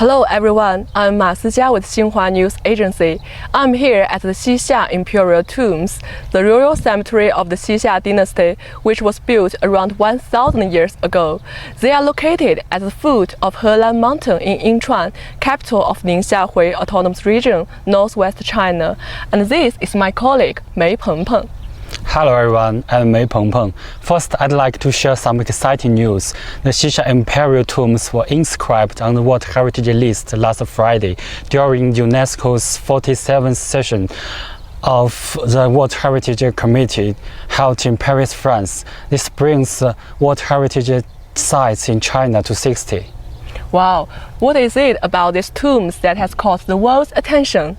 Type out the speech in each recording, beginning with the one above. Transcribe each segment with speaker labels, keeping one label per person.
Speaker 1: Hello everyone, I'm Ma Sijia with Xinhua News Agency. I'm here at the Xixia Imperial Tombs, the royal cemetery of the Xixia dynasty, which was built around 1,000 years ago. They are located at the foot of Helan Mountain in Yinchuan, capital of Ningxiahui Autonomous Region, northwest China. And this is my colleague, Mei Pengpeng.
Speaker 2: Hello everyone, I'm Mei Pengpeng. First, I'd like to share some exciting news. The Xixia Imperial Tombs were inscribed on the World Heritage List last Friday during UNESCO's 47th session of the World Heritage Committee held in Paris, France. This brings World Heritage sites in China to 60.
Speaker 1: Wow, what is it about these tombs that has caught the world's attention?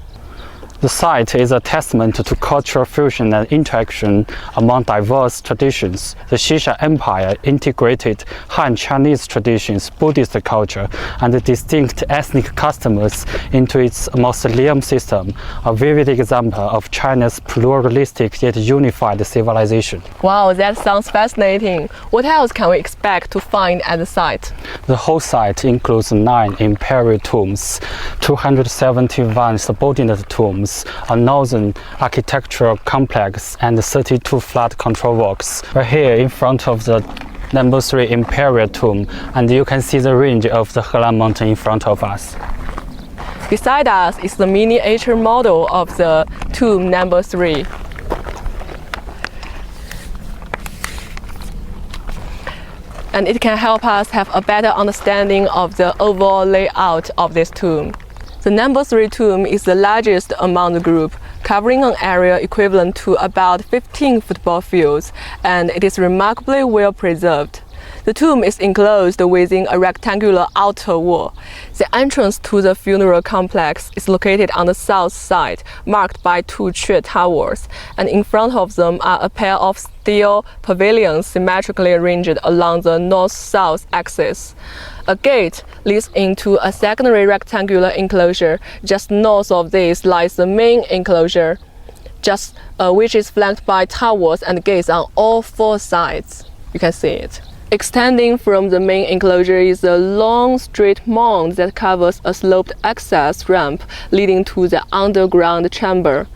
Speaker 2: The site is a testament to cultural fusion and interaction among diverse traditions. The Xixia Empire integrated Han Chinese traditions, Buddhist culture, and distinct ethnic customs into its mausoleum system, a vivid example of China's pluralistic yet unified civilization.
Speaker 1: Wow, that sounds fascinating. What else can we expect to find at the site?
Speaker 2: The whole site includes 9 imperial tombs, 271 subordinate tombs, a northern architectural complex, and 32 flood control works. We're here in front of the number 3 Imperial Tomb, and you can see the range of the Helan Mountain in front of us.
Speaker 1: Beside us is the miniature model of the tomb number 3. And it can help us have a better understanding of the overall layout of this tomb. The number 3 tomb is the largest among the group, covering an area equivalent to about 15 football fields, and it is remarkably well preserved. The tomb is enclosed within a rectangular outer wall. The entrance to the funeral complex is located on the south side, marked by 2 church towers, and in front of them are a pair of steel pavilions symmetrically arranged along the north-south axis. A gate leads into a secondary rectangular enclosure. Just north of this lies the main enclosure, which is flanked by towers and gates on all 4 sides. You can see it. Extending from the main enclosure is a long straight mound that covers a sloped access ramp leading to the underground chamber.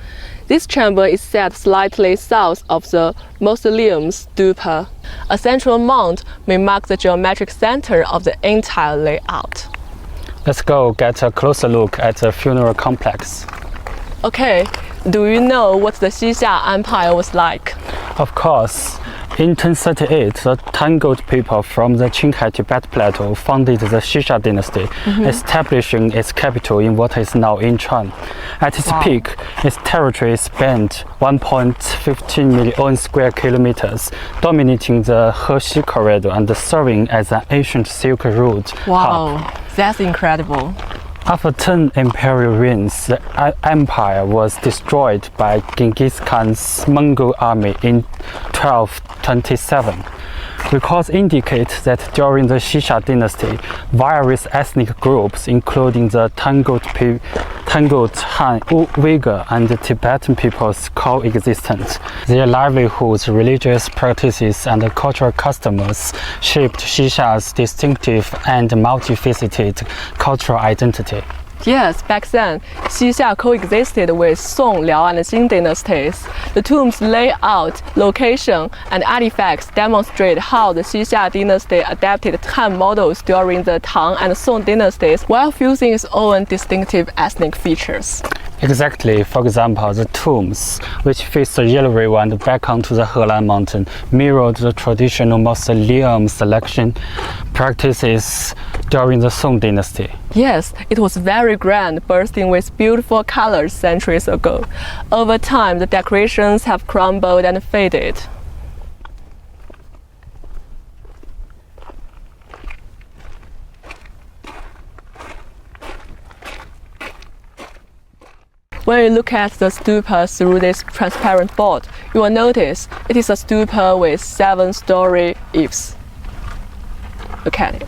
Speaker 1: This chamber is set slightly south of the mausoleum's stupa. A central mound may mark the geometric center of the entire layout.
Speaker 2: Let's go get a closer look at the funeral complex.
Speaker 1: Okay, do you know what the Xixia Empire was like?
Speaker 2: Of course. In 1038, the Tangut people from the Qinghai-Tibet Plateau founded the Shisha dynasty, establishing its capital in what is now Yinchuan. At its peak, its territory spanned 1.15 million square kilometers, dominating the He corridor and serving as an ancient Silk Road hub.
Speaker 1: That's incredible.
Speaker 2: After 10 imperial reigns, the empire was destroyed by Genghis Khan's Mongol army in 1227. Records indicate that during the Shisha dynasty, various ethnic groups, including the Tangut, Han, Uyghur, and the Tibetan peoples coexisted. Their livelihoods, religious practices, and cultural customs shaped Xisha's distinctive and multifaceted cultural identity.
Speaker 1: Yes, back then, Xixia coexisted with Song, Liao, and Jin dynasties. The tomb's layout, location, and artifacts demonstrate how the Xixia dynasty adapted Han models during the Tang and Song dynasties while fusing its own distinctive ethnic features.
Speaker 2: Exactly. For example, the tombs, which face the yellow river and back onto the Helan Mountain, mirrored the traditional mausoleum selection practices during the Song dynasty.
Speaker 1: Yes, it was very grand, bursting with beautiful colors centuries ago. Over time, the decorations have crumbled and faded. When you look at the stupa through this transparent board, you will notice it is a stupa with 7-story eaves. Look at it.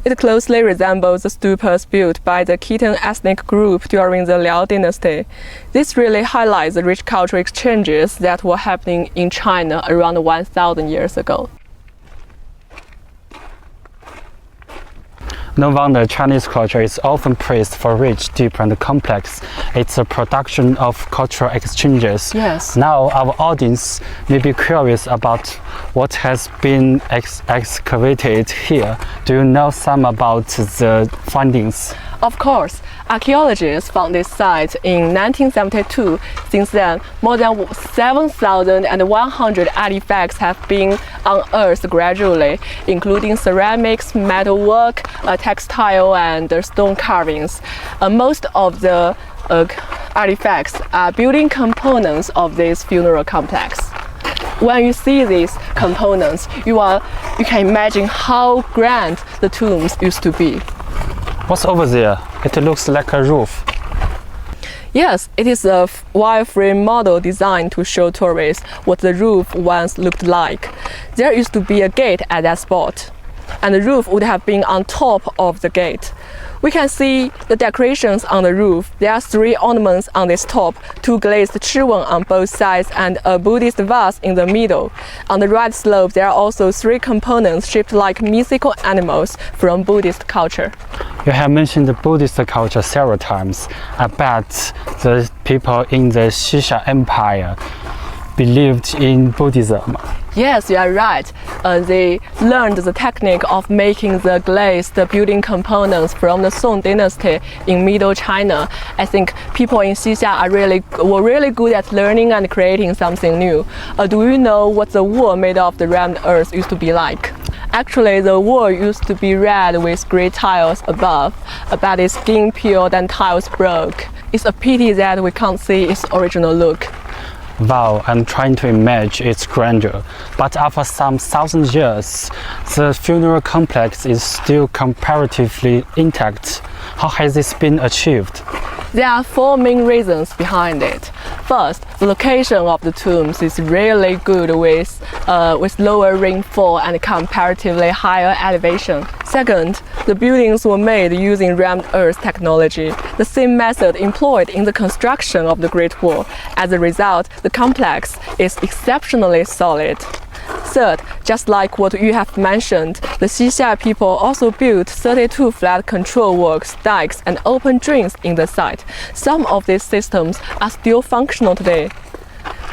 Speaker 1: It closely resembles the stupas built by the Khitan ethnic group during the Liao dynasty. This really highlights the rich cultural exchanges that were happening in China around 1,000 years ago.
Speaker 2: No wonder Chinese culture is often praised for rich, deep, and complex. It's a production of cultural exchanges.
Speaker 1: Yes.
Speaker 2: Now, our audience may be curious about what has been excavated here. Do you know some about the findings?
Speaker 1: Of course, archaeologists found this site in 1972. Since then, more than 7,100 artifacts have been unearthed gradually, including ceramics, metalwork, textile, and stone carvings. Most of the artifacts are building components of this funeral complex. When you see these components, you can imagine how grand the tombs used to be.
Speaker 2: What's over there? It looks like a roof.
Speaker 1: Yes, it is a wireframe model designed to show tourists what the roof once looked like. There used to be a gate at that spot, and the roof would have been on top of the gate. We can see the decorations on the roof. There are 3 ornaments on this top, 2 glazed chirwon on both sides, and a Buddhist vase in the middle. On the right slope, there are also 3 components shaped like mythical animals from Buddhist culture.
Speaker 2: You have mentioned the Buddhist culture several times. I bet the people in the Shisha Empire believed in Buddhism.
Speaker 1: Yes, you are right. They learned the technique of making the glazed building components from the Song dynasty in Middle China. I think people in Xixia were really good at learning and creating something new. Do you know what the wall made of the rammed earth used to be like? Actually, the wall used to be red with grey tiles above, but its skin peeled and tiles broke. It's a pity that we can't see its original look.
Speaker 2: Wow, I'm trying to imagine its grandeur. But after some thousand years, the funeral complex is still comparatively intact. How has this been achieved?
Speaker 1: There are 4 main reasons behind it. First, the location of the tombs is really good with lower rainfall and comparatively higher elevation. Second, the buildings were made using rammed earth technology, the same method employed in the construction of the Great Wall. As a result, the complex is exceptionally solid. Third, just like what you have mentioned, the Xixia people also built 32 flat control works, dikes, and open drains in the site. Some of these systems are still functional today.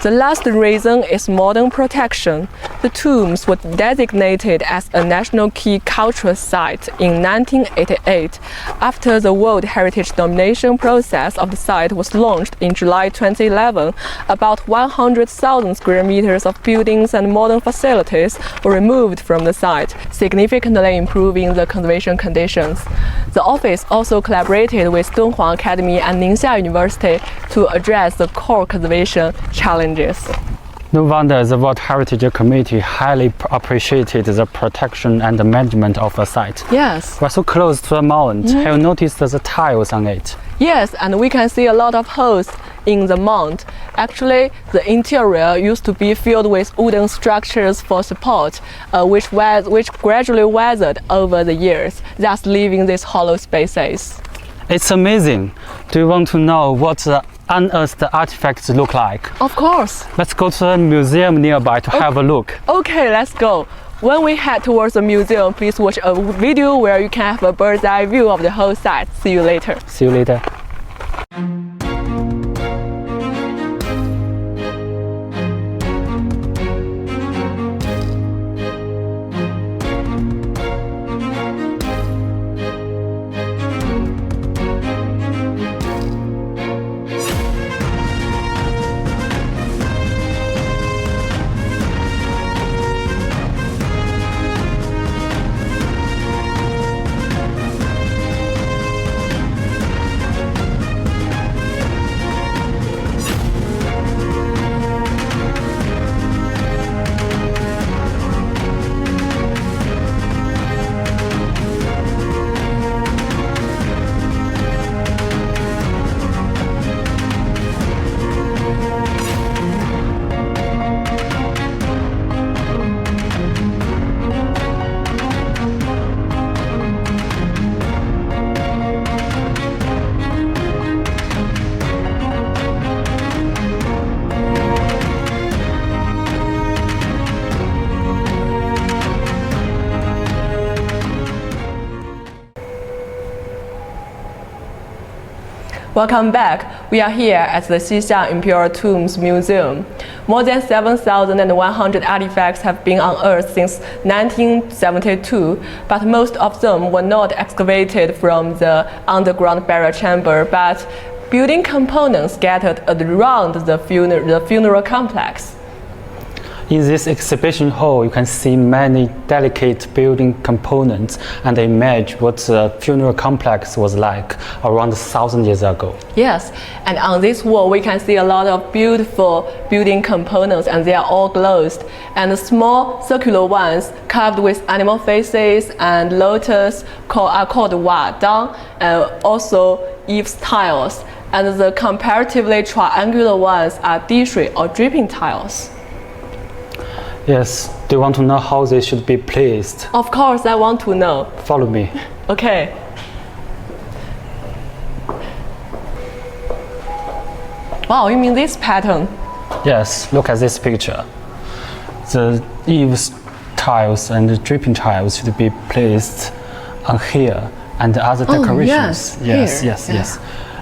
Speaker 1: The last reason is modern protection. The tombs were designated as a National Key Cultural Site in 1988 after the World Heritage nomination process of the site was launched in July 2011. About 100,000 square meters of buildings and modern facilities were removed from the site, significantly improving the conservation conditions. The office also collaborated with Dunhuang Academy and Ningxia University to address the core conservation challenges.
Speaker 2: No wonder the World Heritage Committee highly appreciated the protection and the management of the site.
Speaker 1: Yes.
Speaker 2: We're so close to the mound. Have you noticed the tiles on it?
Speaker 1: Yes, and we can see a lot of holes in the mound. Actually, the interior used to be filled with wooden structures for support, which gradually weathered over the years, thus leaving these hollow spaces.
Speaker 2: It's amazing. Do you want to know what the unearthed artifacts look like?
Speaker 1: Of course.
Speaker 2: Let's go to the museum nearby to have a look.
Speaker 1: Okay, let's go. When we head towards the museum, please watch a video where you can have a bird's eye view of the whole site. See you later.
Speaker 2: See you later.
Speaker 1: Welcome back. We are here at the Xixia Imperial Tombs Museum. More than 7,100 artifacts have been unearthed since 1972, but most of them were not excavated from the underground burial chamber, but building components scattered around the funeral complex.
Speaker 2: In this exhibition hall, you can see many delicate building components and imagine what the funeral complex was like around 1,000 years ago.
Speaker 1: Yes, and on this wall we can see a lot of beautiful building components, and they are all glazed. And the small circular ones carved with animal faces and lotus are called wadang, and also eaves tiles. And the comparatively triangular ones are dishui or dripping tiles.
Speaker 2: Yes, do you want to know how they should be placed?
Speaker 1: Of course, I want to know.
Speaker 2: Follow me.
Speaker 1: Okay. Wow, you mean this pattern?
Speaker 2: Yes, look at this picture. The eaves tiles and the dripping tiles should be placed on here, and the other decorations. Yes.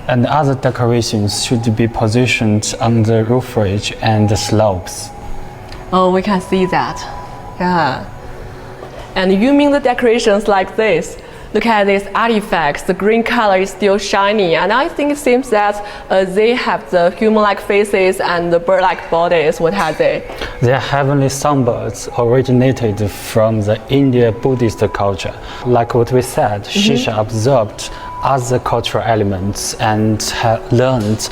Speaker 2: And other decorations should be positioned on the roof ridge and the slopes.
Speaker 1: Oh, we can see that. Yeah. And you mean the decorations like this? Look at these artifacts. The green color is still shiny, and I think it seems that they have the human-like faces and the bird-like bodies. What are they?
Speaker 2: They are heavenly songbirds originated from the Indian Buddhist culture. Like what we said, Shisha observed other cultural elements and learned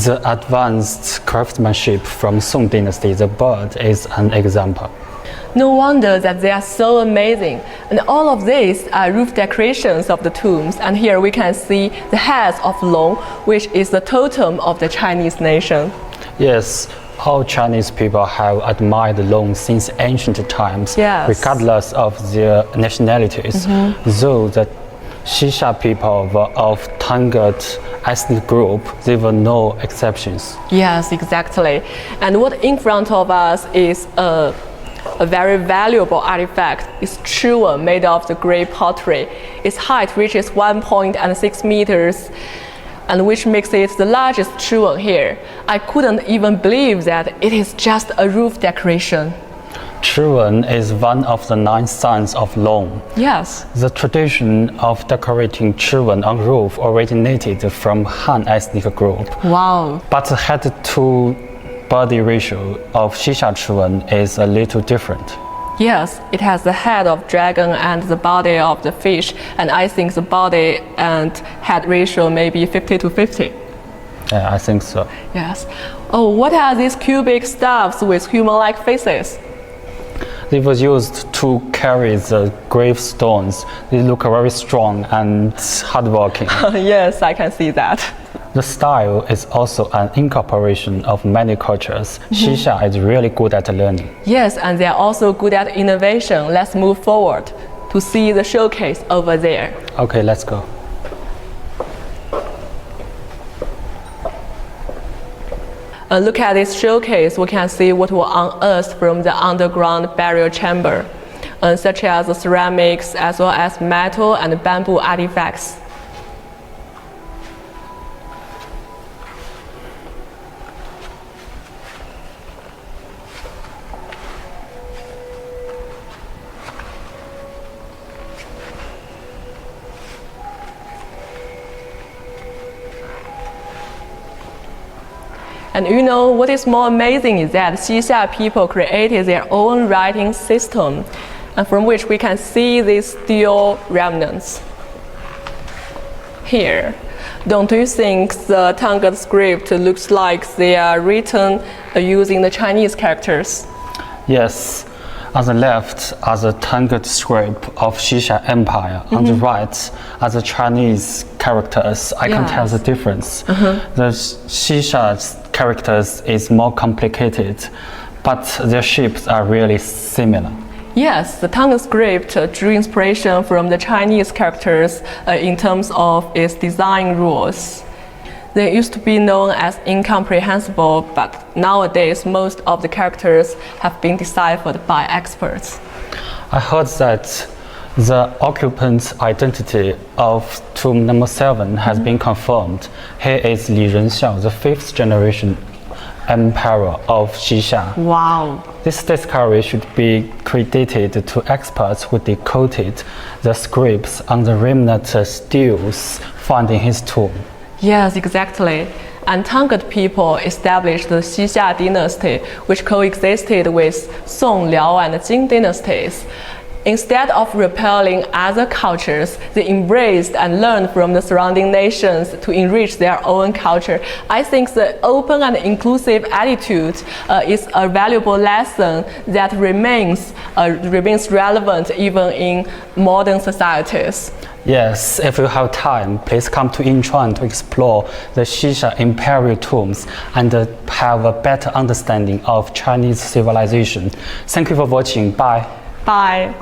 Speaker 2: the advanced craftsmanship from Song Dynasty. The bird is an example.
Speaker 1: No wonder that they are so amazing. And all of these are roof decorations of the tombs. And here we can see the heads of Long, which is the totem of the Chinese nation.
Speaker 2: Yes, all Chinese people have admired Long since ancient times, regardless of their nationalities. Though the Shisha people were of Tangut ethnic group, they were no exceptions.
Speaker 1: Yes, exactly. And what in front of us is a very valuable artifact. It's Chiwen made of the grey pottery. Its height reaches 1.6 meters, and which makes it the largest Chiwen here. I couldn't even believe that it is just a roof decoration.
Speaker 2: Chiwen is one of the 9 sons of Long.
Speaker 1: Yes.
Speaker 2: The tradition of decorating Chiwen on roof originated from Han ethnic group.
Speaker 1: Wow.
Speaker 2: But the head-to-body ratio of Shisha Chiwen is a little different.
Speaker 1: Yes, it has the head of dragon and the body of the fish, and I think the body and head ratio may be 50-50.
Speaker 2: Yeah, I think so.
Speaker 1: Yes. Oh, what are these cubic stuffs with human-like faces?
Speaker 2: It was used to carry the gravestones. They look very strong and hardworking.
Speaker 1: Yes, I can see that.
Speaker 2: The style is also an incorporation of many cultures. Shisha is really good at learning.
Speaker 1: Yes, and they are also good at innovation. Let's move forward to see the showcase over there.
Speaker 2: Okay, let's go.
Speaker 1: Look at this showcase. We can see what were unearthed from the underground burial chamber, such as the ceramics as well as metal and bamboo artifacts. And you know what is more amazing is that Xixia people created their own writing system, and from which we can see these steel remnants. Here, don't you think the Tangut script looks like they are written using the Chinese characters?
Speaker 2: Yes. On the left are the Tangut script of Xixia Empire. On the right are the Chinese characters. I can tell the difference. The Xixia characters is more complicated, but their shapes are really similar.
Speaker 1: Yes, the Tangut script drew inspiration from the Chinese characters in terms of its design rules. They used to be known as incomprehensible, but nowadays most of the characters have been deciphered by experts.
Speaker 2: I heard that The occupant's identity of tomb number 7 has been confirmed. He is Li Renxiao, the 5th generation emperor of Shisha.
Speaker 1: Wow.
Speaker 2: This discovery should be credited to experts who decoded the scripts on the remnant steles found in his tomb.
Speaker 1: Yes, exactly. And Tangut people established the Xixia dynasty, which coexisted with Song, Liao, and Jin dynasties. Instead of repelling other cultures, they embraced and learned from the surrounding nations to enrich their own culture. I think the open and inclusive attitude is a valuable lesson that remains relevant even in modern societies.
Speaker 2: Yes, if you have time, please come to Incheon to explore the Xixia Imperial Tombs and have a better understanding of Chinese civilization. Thank you for watching. Bye.
Speaker 1: Bye.